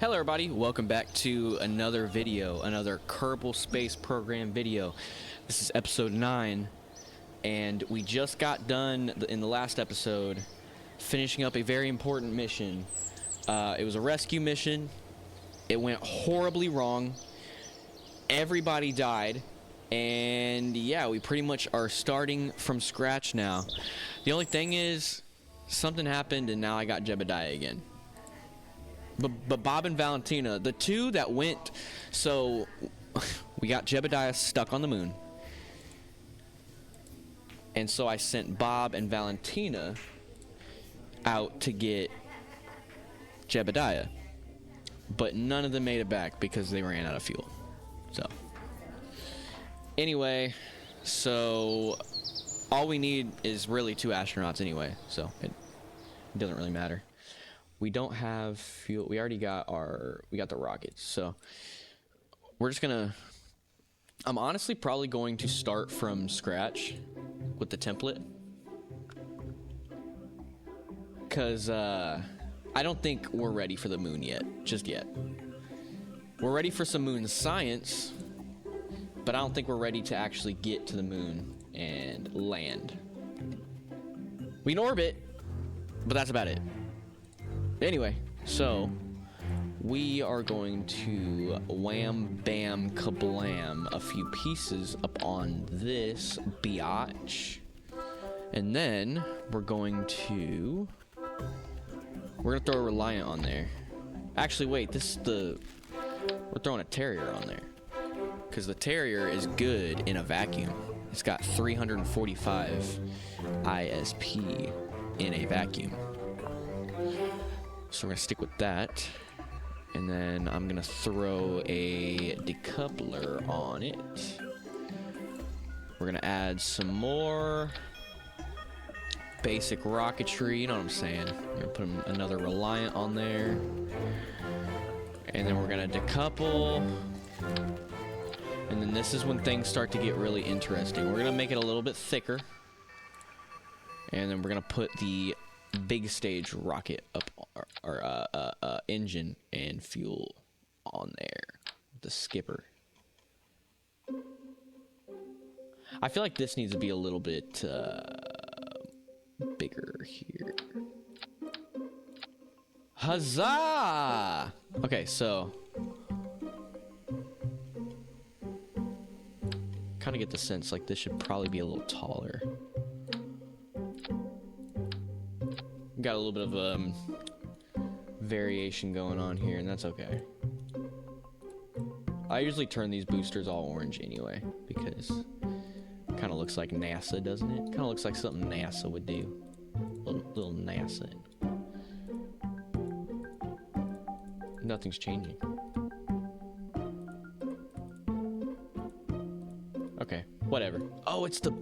Hello everybody, welcome back to another video, another Kerbal Space Program video. This is episode 9, and we just got done in the last episode finishing up a very important mission. It was a rescue mission. It went horribly wrong. Everybody died, and yeah, we pretty much are starting from scratch now. The only thing is, something happened and now I got Jebediah again. But Bob and Valentina, the two that went, so we got Jebediah stuck on the moon. And so I sent Bob and Valentina out to get Jebediah. But none of them made it back because they ran out of fuel. So, anyway, so all we need is really 2 astronauts anyway. So it doesn't really matter. We don't have fuel. We already got the rockets. So we're just gonna, I'm honestly probably going to start from scratch with the template. Cause I don't think we're ready for the moon yet, just yet. We're ready for some moon science, but I don't think we're ready to actually get to the moon and land. We can orbit, but that's about it. Anyway, so we are going to wham bam kablam a few pieces up on this biatch, and then we're gonna throw a Reliant on there. Actually, wait, we're throwing a Terrier on there because the Terrier is good in a vacuum. It's got 345 ISP in a vacuum. So we're gonna stick with that, and then I'm gonna throw a decoupler on it. We're gonna add some more basic rocketry, you know what I'm saying? We're gonna put another Reliant on there, and then we're gonna decouple, and then this is when things start to get really interesting. We're gonna make it a little bit thicker, and then we're gonna put the big stage rocket up, or engine and fuel on there, the skipper. I feel like this needs to be a little bit bigger here. Huzzah! Okay, so kind of get the sense like this should probably be a little taller. Got a little bit of variation going on here, and that's okay. I usually turn these boosters all orange anyway, because it kind of looks like NASA, doesn't it? Kind of looks like something NASA would do. Little NASA. Nothing's changing. Okay, whatever. Oh, it's the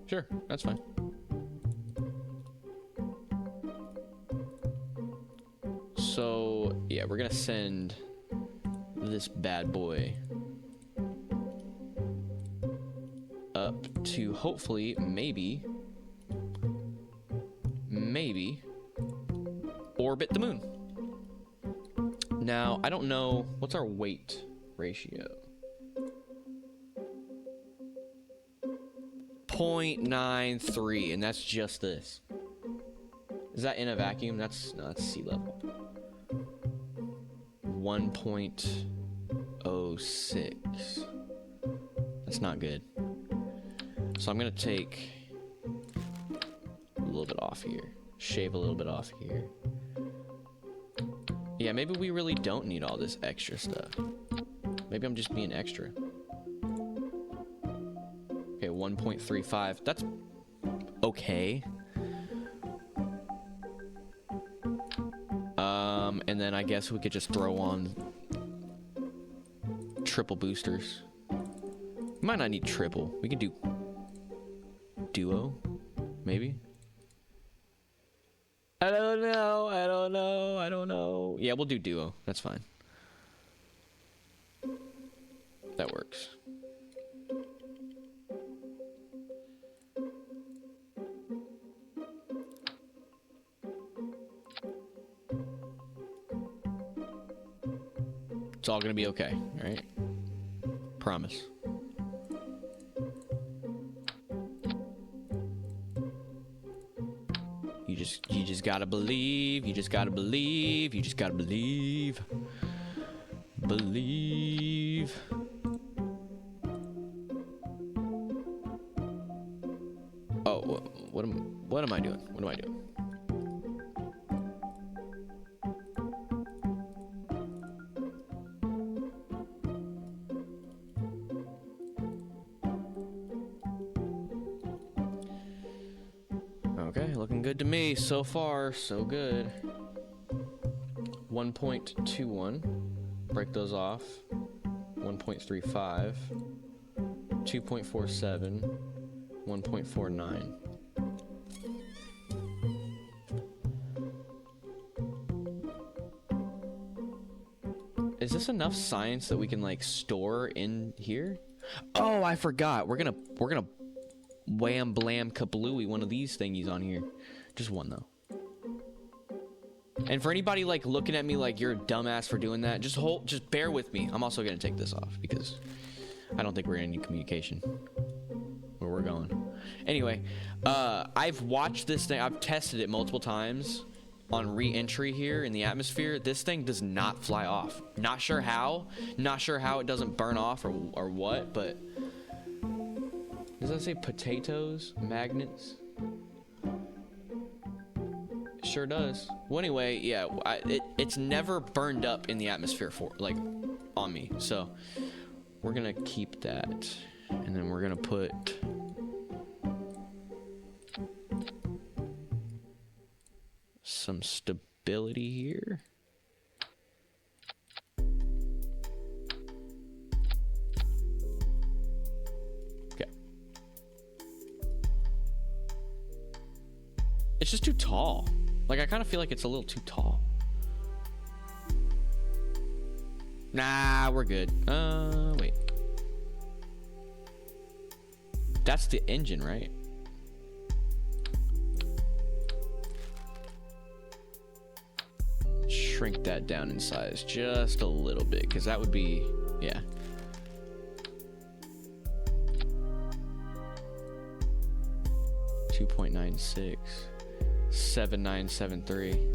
Sure, that's fine. So, yeah, we're gonna send this bad boy up to hopefully, maybe, orbit the moon. Now, I don't know, what's our weight ratio? 0.93, and that's just this. Is that in a vacuum? No, that's sea level. 1.06. That's not good. So I'm gonna take a little bit off here. Shave a little bit off here. Yeah, maybe we really don't need all this extra stuff. Maybe I'm just being extra. 1.35. That's okay. And then I guess we could just throw on triple boosters. We might not need triple. We could do duo, maybe. I don't know. Yeah, we'll do duo. That's fine. That works. It's all gonna be okay, all right? Promise. You just gotta believe. You just gotta believe. You just gotta believe. Believe. Oh, what am I doing? What am I doing? Okay, looking good to me so far. So good. 1.21. Break those off. 1.35. 2.47. 1.49. Is this enough science that we can like store in here? Oh, I forgot. We're gonna wham blam kablooey one of these thingies on here. Just one though. And for anybody like looking at me like you're a dumbass for doing that, just bear with me. I'm also gonna take this off because I don't think we're in any communication where we're going. Anyway, I've watched this thing. I've tested it multiple times on re-entry here in the atmosphere. This thing does not fly off. Not sure how. Not sure how it doesn't burn off or what, but does that say potatoes? Magnets? Sure does. Well, anyway, yeah, it's never burned up in the atmosphere on me. So we're gonna keep that, and then we're gonna put some stability here. Okay. It's just too tall. Like, I kind of feel like it's a little too tall. Nah, we're good. Wait. That's the engine, right? Shrink that down in size just a little bit, because that would be, yeah. .96, 7973.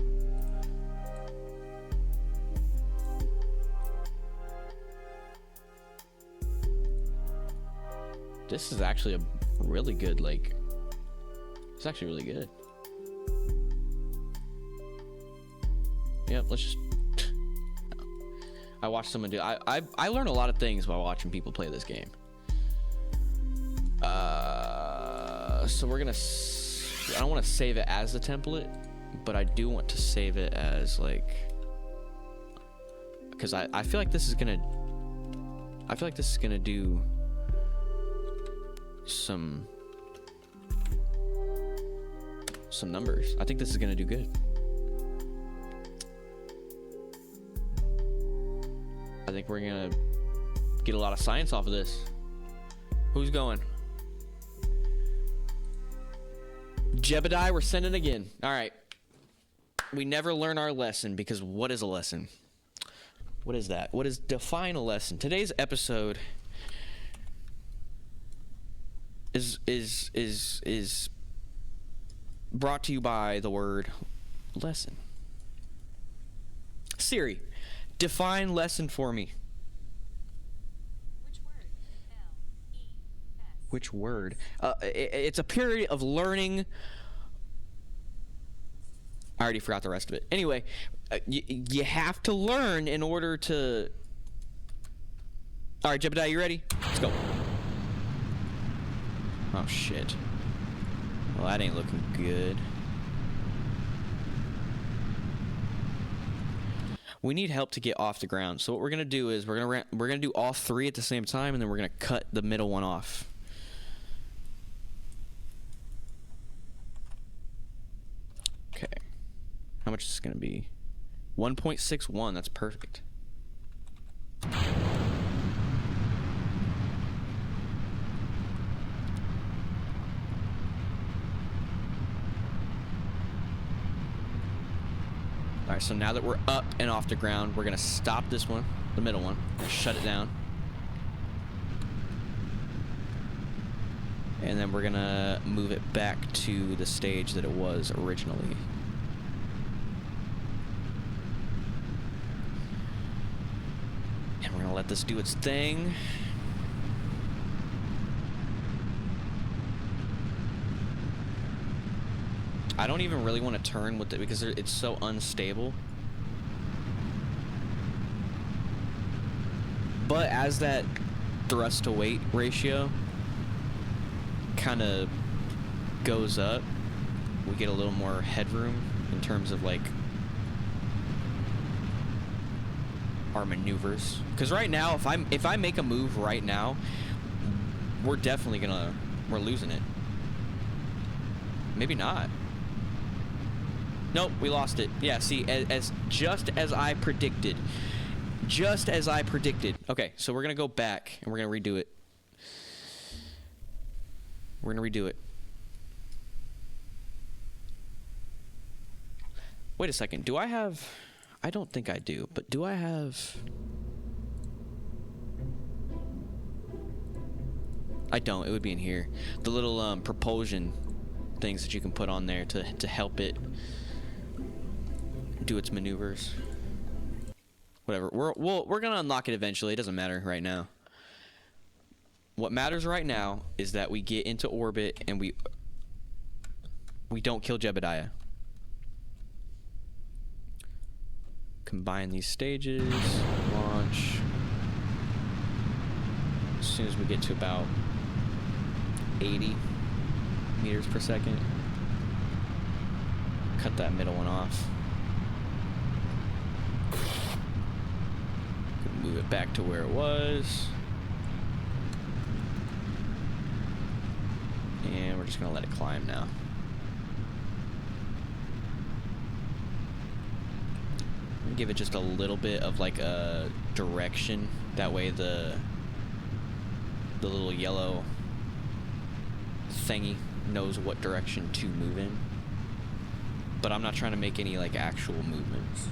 This is actually a really good, like, it's actually really good. Yep, let's just, I watched someone do, I learn a lot of things by watching people play this game. So we're gonna, I don't want to save it as a template, but I do want to save it as like, because I feel like this is gonna, do some numbers. I think this is gonna do good. I think we're gonna get a lot of science off of this. Who's going? Jebediah, we're sending again. All right. We never learn our lesson, because what is a lesson? What is that? What is define a lesson? Today's episode is brought to you by the word lesson. Siri, define lesson for me. Which word? It's a period of learning. I already forgot the rest of it. Anyway, you have to learn in order to... All right, Jebediah, you ready? Let's go. Oh, shit. Well, that ain't looking good. We need help to get off the ground. So what we're gonna do is we're gonna do all three at the same time, and then we're gonna cut the middle one off. Okay. How much is this gonna be? 1.61. That's perfect. All right, so now that we're up and off the ground, we're gonna stop this one. the middle one. Shut it down. And then we're gonna move it back to the stage that it was originally. And we're gonna let this do its thing. I don't even really want to turn with it because it's so unstable. But as that thrust to weight ratio kind of goes up, we get a little more headroom in terms of like our maneuvers. Because right now, if I make a move right now, we're definitely we're losing it. Maybe not. Nope, we lost it. Yeah, see, just as I predicted. Just as I predicted. Okay, so we're gonna go back and we're gonna redo it. We're gonna redo it. Wait a second. Do I have... I don't think I do, but do I have... I don't. It would be in here. The little propulsion things that you can put on there to help it do its maneuvers. Whatever. We're gonna unlock it eventually. It doesn't matter right now. What matters right now is that we get into orbit and we don't kill Jebediah. Combine these stages. Launch. As soon as we get to about 80 meters per second. Cut that middle one off. Move it back to where it was. And we're just gonna let it climb now. Give it just a little bit of like a direction. That way the little yellow thingy knows what direction to move in. But I'm not trying to make any like actual movements.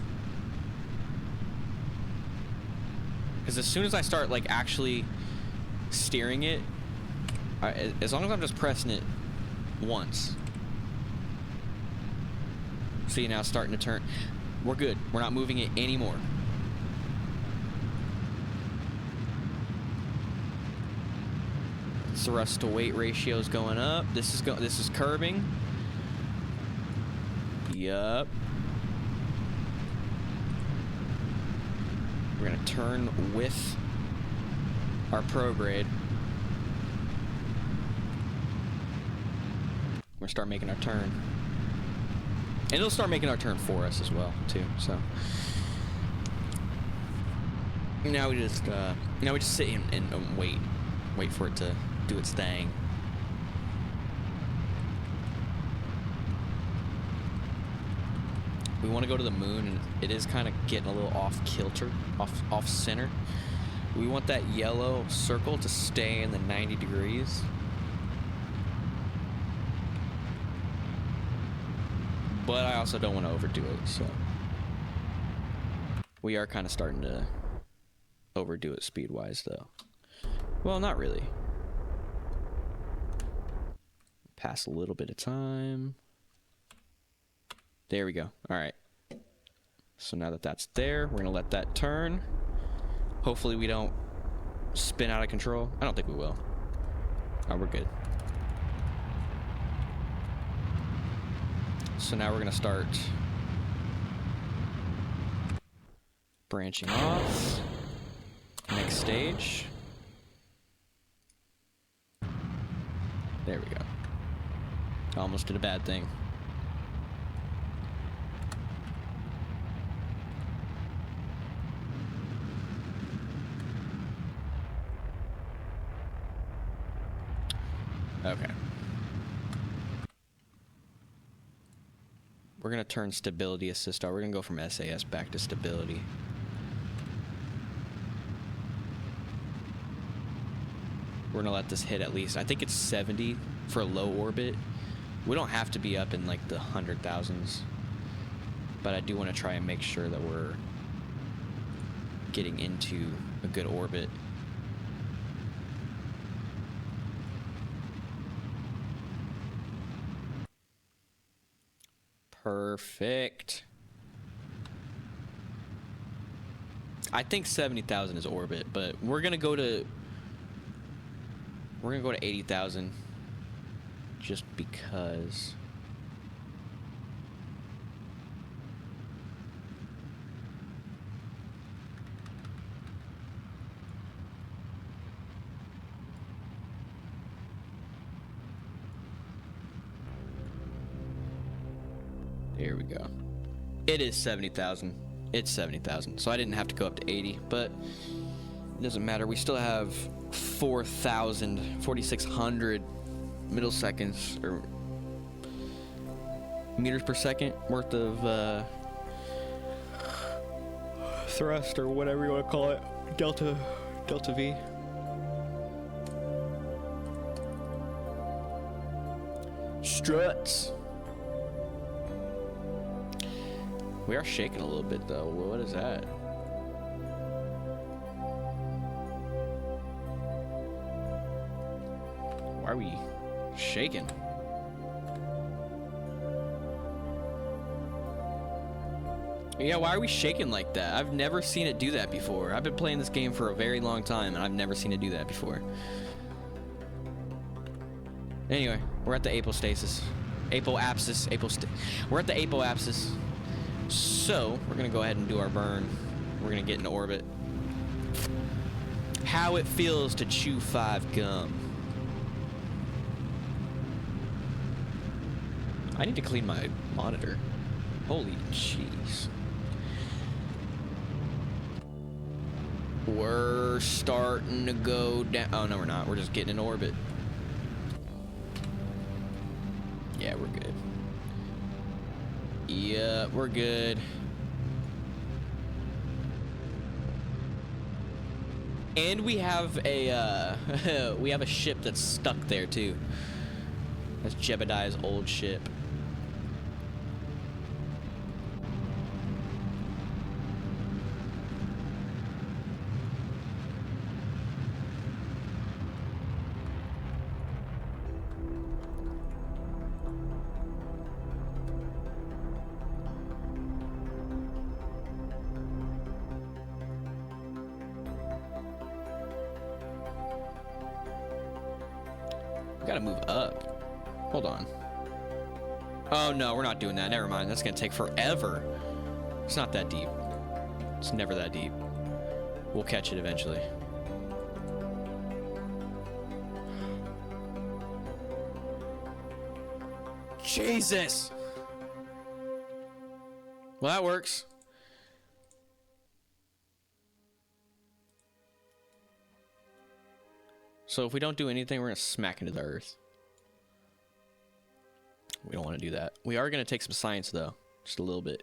Because as soon as I start like actually steering it, as long as I'm just pressing it once. See, now it's starting to turn. We're good. We're not moving it anymore. Thrust to weight ratio is going up. This is curbing. Yup. We're gonna turn with our prograde. We're gonna start making our turn. And it'll start making our turn for us as well, too, so. Now we just sit and wait for it to do its thing. We want to go to the moon, and it is kind of getting a little off kilter, off center. We want that yellow circle to stay in the 90 degrees. But I also don't want to overdo it, so. We are kind of starting to overdo it speed-wise, though. Well, not really. Pass a little bit of time. There we go. All right. So now that that's there, we're going to let that turn. Hopefully we don't spin out of control. I don't think we will. Oh, we're good. So now we're going to start branching off. Next stage. There we go. Almost did a bad thing. Okay. We're going to turn stability assist out. We're going to go from SAS back to stability. We're going to let this hit at least, I think it's 70 for low orbit. We don't have to be up in like the 100,000s. But I do want to try and make sure that we're getting into a good orbit. Perfect. I think 70,000 is orbit, but we're gonna go to 80,000 just because. There we go. It is 70,000. It's 70,000. So I didn't have to go up to 80, but it doesn't matter. We still have 4,600 milliseconds or meters per second worth of thrust or whatever you want to call it. Delta V. Struts. We are shaking a little bit though. What is that? Why are we shaking? Yeah, why are we shaking like that? I've never seen it do that before. I've been playing this game for a very long time and I've never seen it do that before. Anyway, we're at the apostasis. Apoapsis. We're at the apoapsis. So, we're gonna go ahead and do our burn. We're gonna get in orbit. How it feels to chew 5 gum. I need to clean my monitor. Holy jeez. We're starting to go down. Oh, no, we're not. We're just getting in orbit. Yeah, we're good. Yeah, we're good. And we have a we have a ship that's stuck there too. That's Jebediah's old ship. Gotta move up. Hold on. Oh no, we're not doing that. Never mind. That's gonna take forever. It's not that deep. It's never that deep. We'll catch it eventually. Jesus! Well, that works. So if we don't do anything, we're gonna smack into the earth. We don't want to do that. We are gonna take some science though, just a little bit.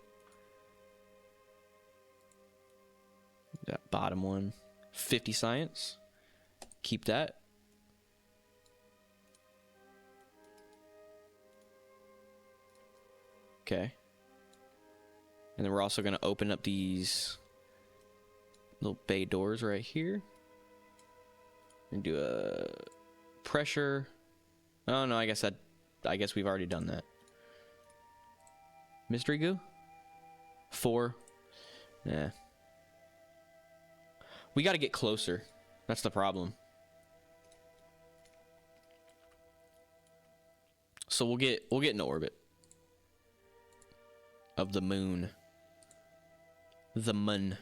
That bottom one, 50 science. Keep that. Okay. And then we're also gonna open up these little bay doors right here. And do a pressure. Oh no, I guess we've already done that. Mystery goo? 4. Yeah. We gotta get closer. That's the problem. So we'll get into orbit of the moon. The MUN.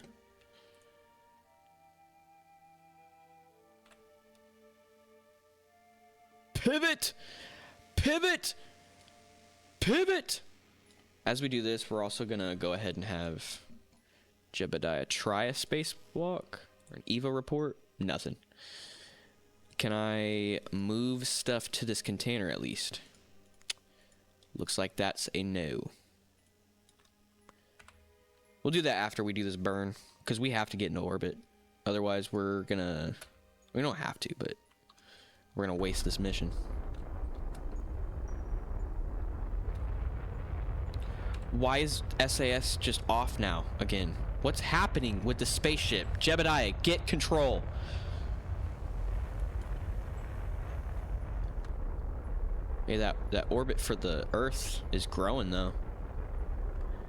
Pivot! Pivot! Pivot! As we do this, we're also gonna go ahead and have Jebediah try a spacewalk or an Evo report. Nothing. Can I move stuff to this container at least? Looks like that's a no. We'll do that after we do this burn, because we have to get into orbit. Otherwise, we don't have to, but we're gonna waste this mission. Why is SAS just off now again? What's happening with the spaceship? Jebediah, get control. Hey, that orbit for the Earth is growing though.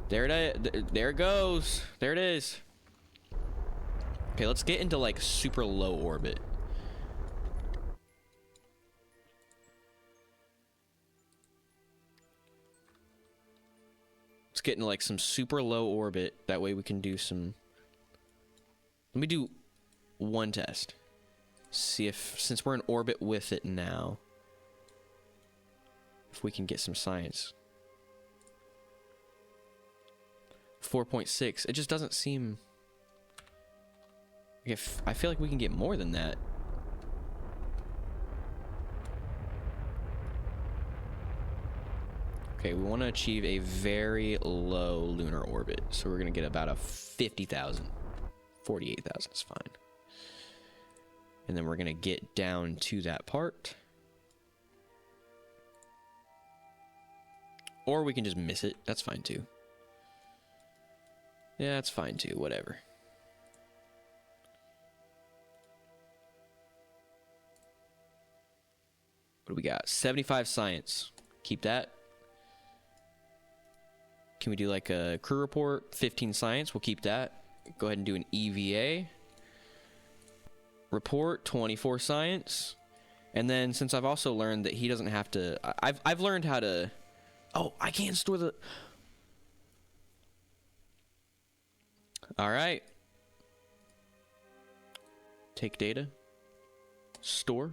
There it is. There it goes. There it is. Okay, let's get into like super low orbit. Let's get into like some super low orbit. That way we can do some... Let me do one test. See if, since we're in orbit with it now, if we can get some science. 4.6. It just doesn't seem... If I feel like we can get more than that. Okay, we want to achieve a very low lunar orbit. So we're going to get about a 50,000. 48,000 is fine. And then we're going to get down to that part. Or we can just miss it. That's fine too. Yeah, that's fine too. Whatever. What do we got? 75 science. Keep that. Can we do like a crew report? 15 science. We'll keep that. Go ahead and do an EVA. Report, 24 science. And then since I've also learned that he doesn't have to... I've learned how to... Oh, I can't store the... Alright. Take data. Store.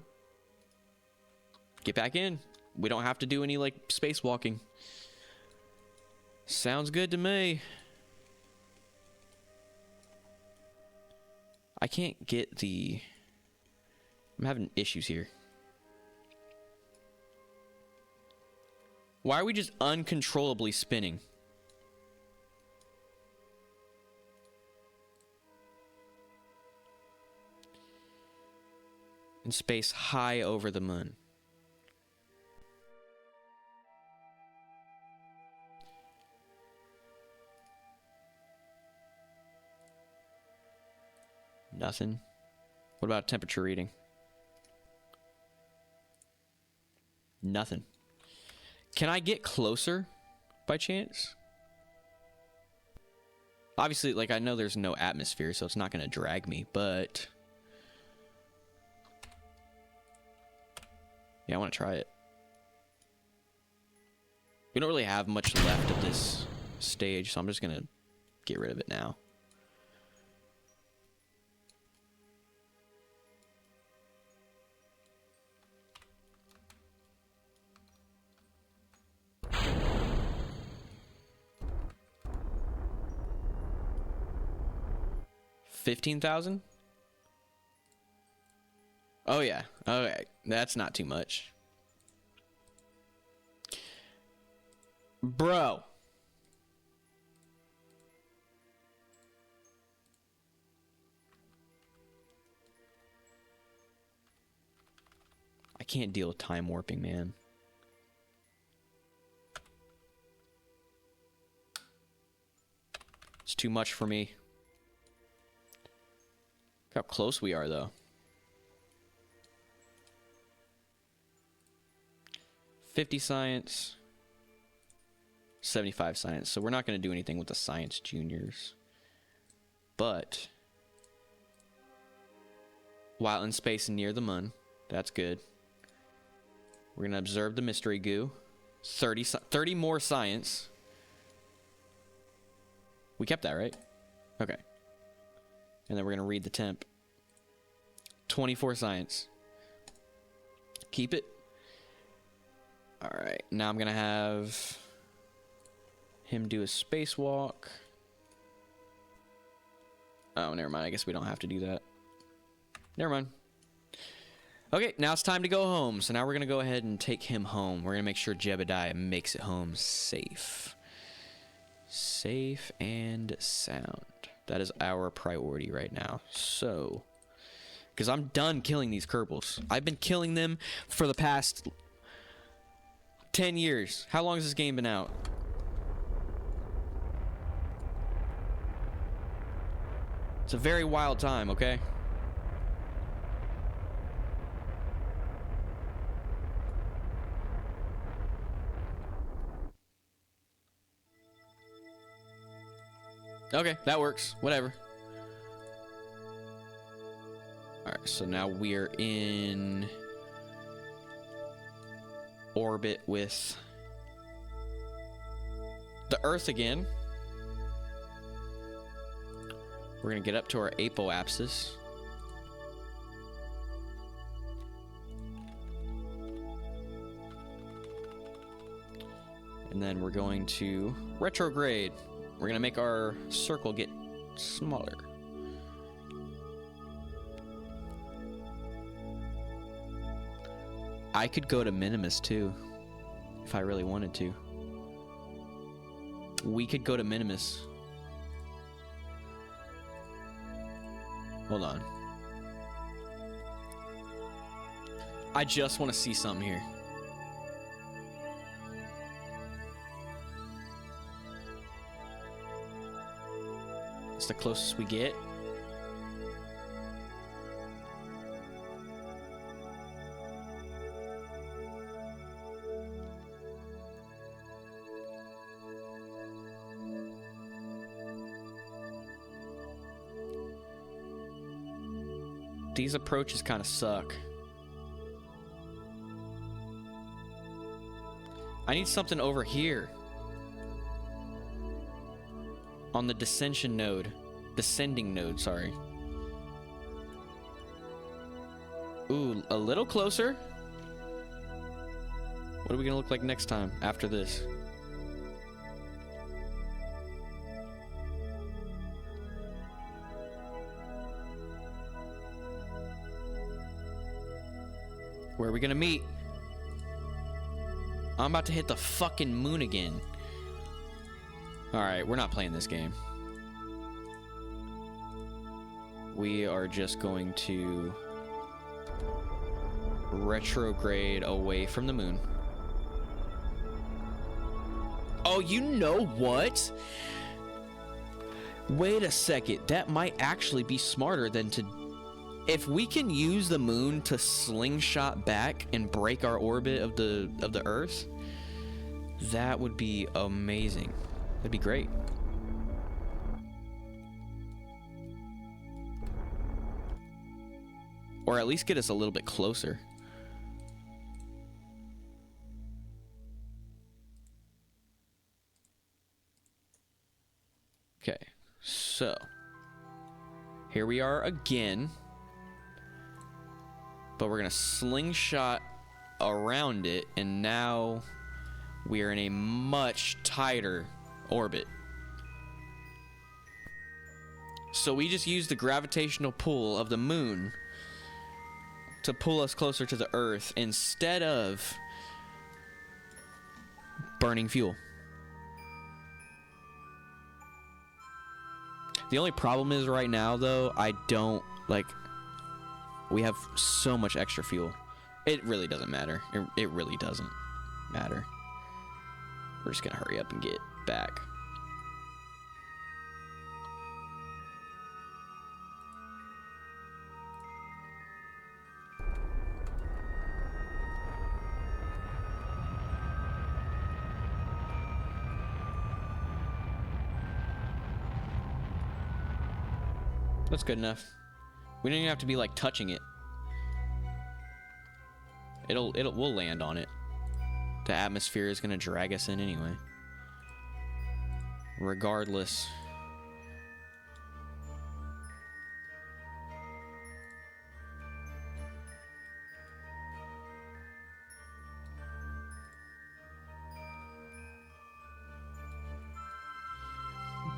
Get back in. We don't have to do any, like, spacewalking. Sounds good to me. I can't get the... I'm having issues here. Why are we just uncontrollably spinning? In space high over the MUN. Nothing. What about temperature reading? Nothing. Can I get closer by chance? Obviously, like, I know there's no atmosphere, so it's not going to drag me, but... Yeah, I want to try it. We don't really have much left of this stage, so I'm just going to get rid of it now. $15,000? Oh yeah. Okay, that's not too much. Bro. I can't deal with time warping, man. It's too much for me. Look how close we are, though. 50 science. 75 science. So we're not going to do anything with the science juniors. But while in space near the MUN, that's good. We're going to observe the mystery goo. 30 more science. We kept that, right? Okay. And then we're going to read the temp. 24 science. Keep it. Alright, now I'm going to have him do a spacewalk. Oh, never mind. I guess we don't have to do that. Never mind. Okay, now it's time to go home. So now we're going to go ahead and take him home. We're going to make sure Jebediah makes it home safe. Safe and sound. That is our priority right now. So, because I'm done killing these Kerbals. I've been killing them for the past 10 years. How long has this game been out? It's a very wild time, okay? Okay, that works. Whatever. Alright, so now we're in orbit with the Earth again. We're gonna get up to our apoapsis. And then we're going to retrograde. We're gonna make our circle get smaller. I could go to minimus too, if I really wanted to. We could go to minimus. Hold on. I just want to see something here. It's the closest we get. These approaches kind of suck. I need something over here. On the descension node. Descending node, sorry. Ooh, a little closer. What are we gonna look like next time after this? Where are we gonna meet? I'm about to hit the fucking moon again. Alright, we're not playing this game. We are just going to retrograde away from the moon. Oh, you know what? Wait a second. That might actually be smarter than to... If we can use the moon to slingshot back and break our orbit of the Earth, that would be amazing. That'd be great. Or at least get us a little bit closer. Okay, so here we are again. But we're gonna slingshot around it, and now we are in a much tighter orbit. So we just use the gravitational pull of the moon to pull us closer to the Earth instead of burning fuel. The only problem is right now, though, I don't, like, we have so much extra fuel. It really doesn't matter. It really doesn't matter. We're just gonna hurry up and get back. That's good enough. We don't even have to be like touching it. We'll land on it. The atmosphere is gonna drag us in anyway. Regardless.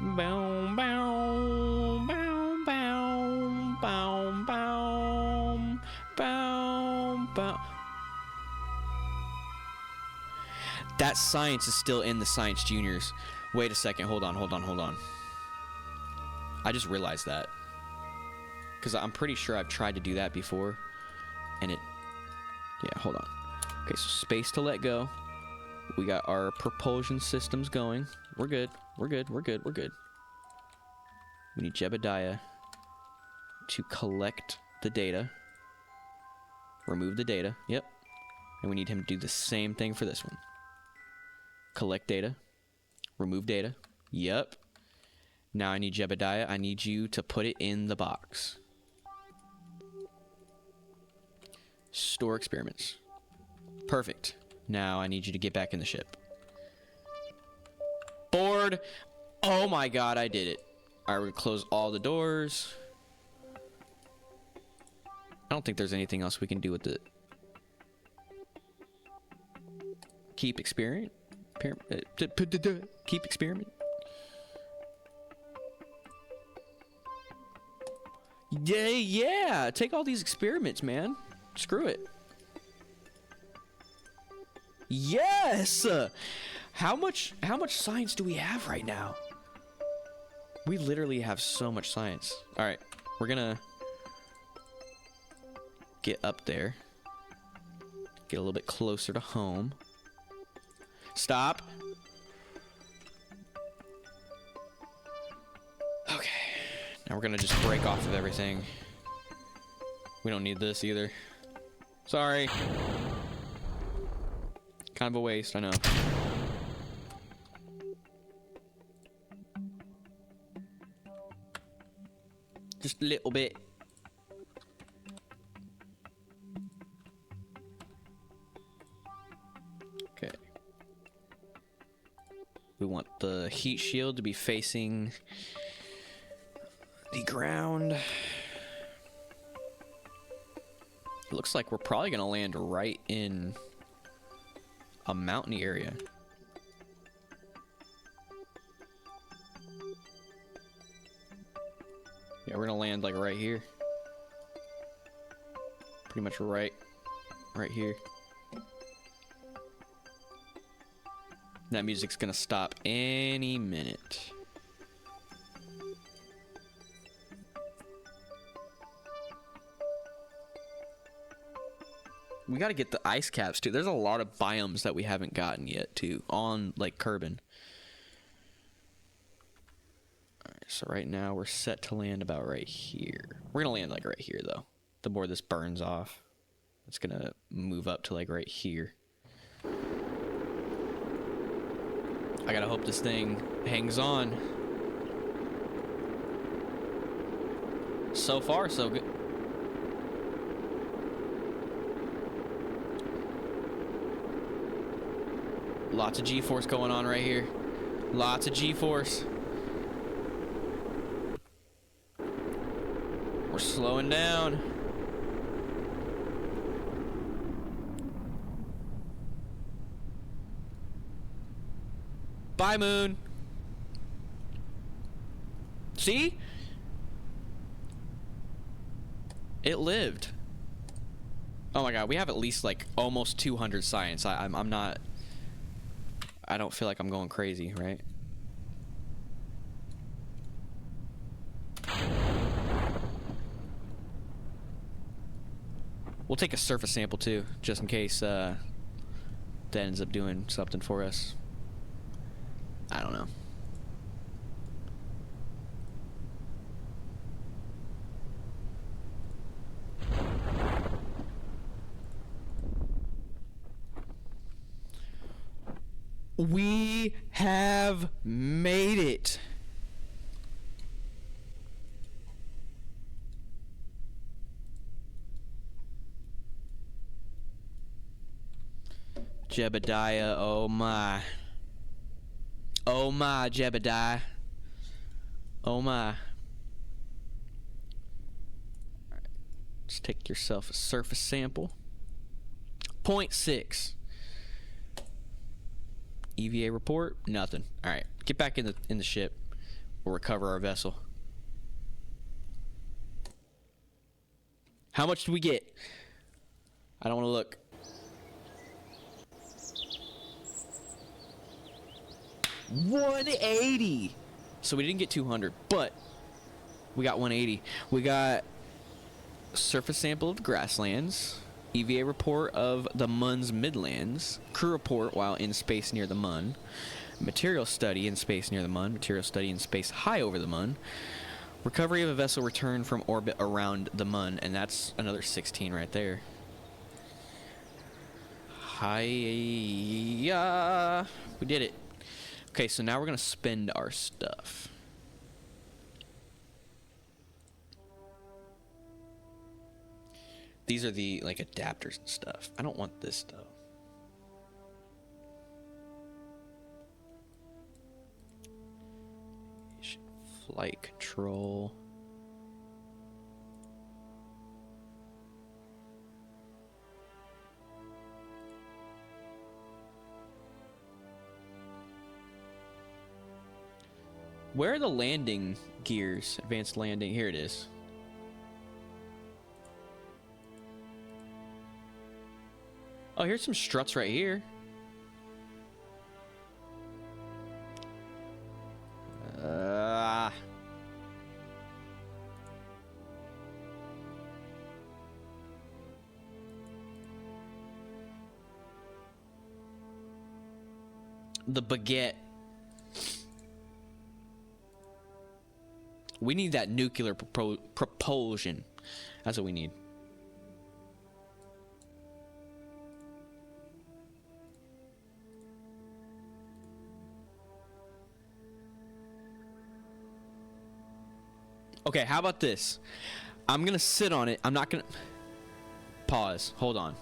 Bow, bow, bow, bow, bow, bow, bow, bow. That science is still in the Science Juniors. Wait a second, hold on. I just realized that. Because I'm pretty sure I've tried to do that before. And it... Yeah, hold on. Okay, so space to let go. We got our propulsion systems going. We're good. We need Jebediah. to collect the data. Remove the data. Yep. And we need him to do the same thing for this one. Collect data. Remove data. Yep. Now I need Jebediah. I need you to put it in the box. Store experiments. Perfect. Now I need you to get back in the ship. Board. Oh my god, I did it. Alright, we're gonna close all the doors. I don't think there's anything else we can do with it. Keep experiment. Keep experiment. Yeah. Take all these experiments, man. Screw it. Yes. How much science do we have right now? We literally have so much science. All right, we're gonna get up there. Get a little bit closer to home. Stop. Okay. Now we're gonna just break off of everything. We don't need this either. Sorry. Kind of a waste, I know. Just a little bit. Okay. We want the heat shield to be facing the ground. It looks like we're probably gonna land right in a mountainy area. Yeah, we're gonna land like right here. Pretty much right here. That music's gonna stop any minute. We gotta get the ice caps too. There's a lot of biomes that we haven't gotten yet too on like Kerbal. Alright, so right now we're set to land about right here. We're gonna land like right here though. The more this burns off, it's gonna move up to like right here. I gotta hope this thing hangs on. So far, so good. Lots of G-force going on right here. Lots of G-force. We're slowing down. Bye, moon. See? It lived. Oh my god, we have at least like almost 200 science. I'm not... I don't feel like I'm going crazy, right? We'll take a surface sample too, just in case that ends up doing something for us. I don't know. We have made it. Jebediah, oh my. Oh my, Jebediah. Oh my. Alright. Just take yourself a surface sample. 0.6. EVA report, nothing. Alright, get back in the ship. We'll recover our vessel. How much do we get? I don't want to look. $180. So we didn't get 200, but we got 180. We got surface sample of the grasslands, EVA report of the MUN's midlands, crew report while in space near the MUN, material study in space near the MUN, material study in space high over the MUN, Recovery of a vessel returned from orbit around the MUN, and that's another 16 right there. Hiya! We did it. Okay, so now we're gonna spend our stuff. These are the like adapters and stuff. I don't want this though. Flight control. Where are the landing gears? Advanced landing. Here it is. Oh, here's some struts right here. The baguette. We need that nuclear propulsion. That's what we need. Okay, how about this? I'm gonna sit on it. I'm not gonna pause. Hold on.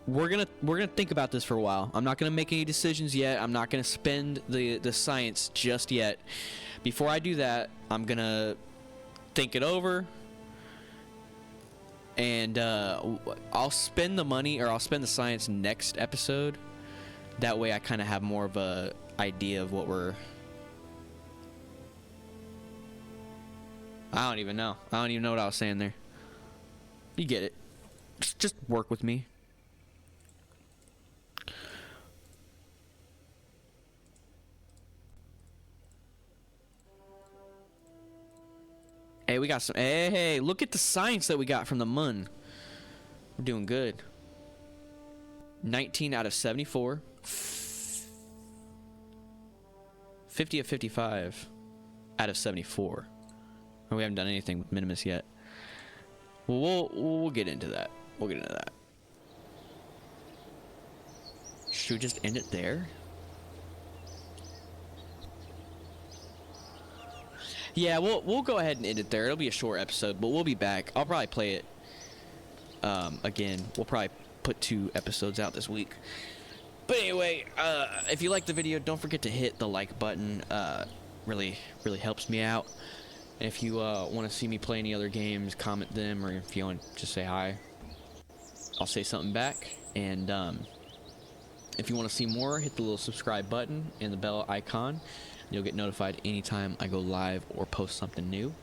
We're gonna think about this for a while. I'm not gonna make any decisions yet. I'm not gonna spend the science just yet. Before I do that, I'm gonna think it over, and I'll spend the money, or I'll spend the science next episode. That way, I kind of have more of a idea of what we're. I don't even know. I don't even know what I was saying there. You get it. Just work with me. Hey, we got some. Hey, look at the science that we got from the MUN. We're doing good. 19 out of 74. 50 of 55 out of 74. We haven't done anything with Minimus yet. Well, we'll get into that. We'll get into that. Should we just end it there? Yeah, we'll go ahead and end it there. It'll be a short episode, but we'll be back. I'll probably play it again. We'll probably put 2 episodes out this week. But anyway, if you like the video, don't forget to hit the like button. Really helps me out. And if you want to see me play any other games, comment them, or if you want to just say hi, I'll say something back. And if you want to see more, hit the little subscribe button and the bell icon. You'll get notified anytime I go live or post something new.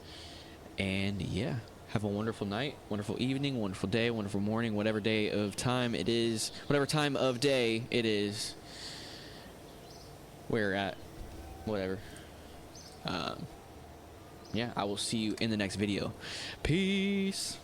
And yeah, have a wonderful night, wonderful evening, wonderful day, wonderful morning, whatever day of time it is, whatever time of day it is. Where at, whatever. Yeah, I will see you in the next video. Peace.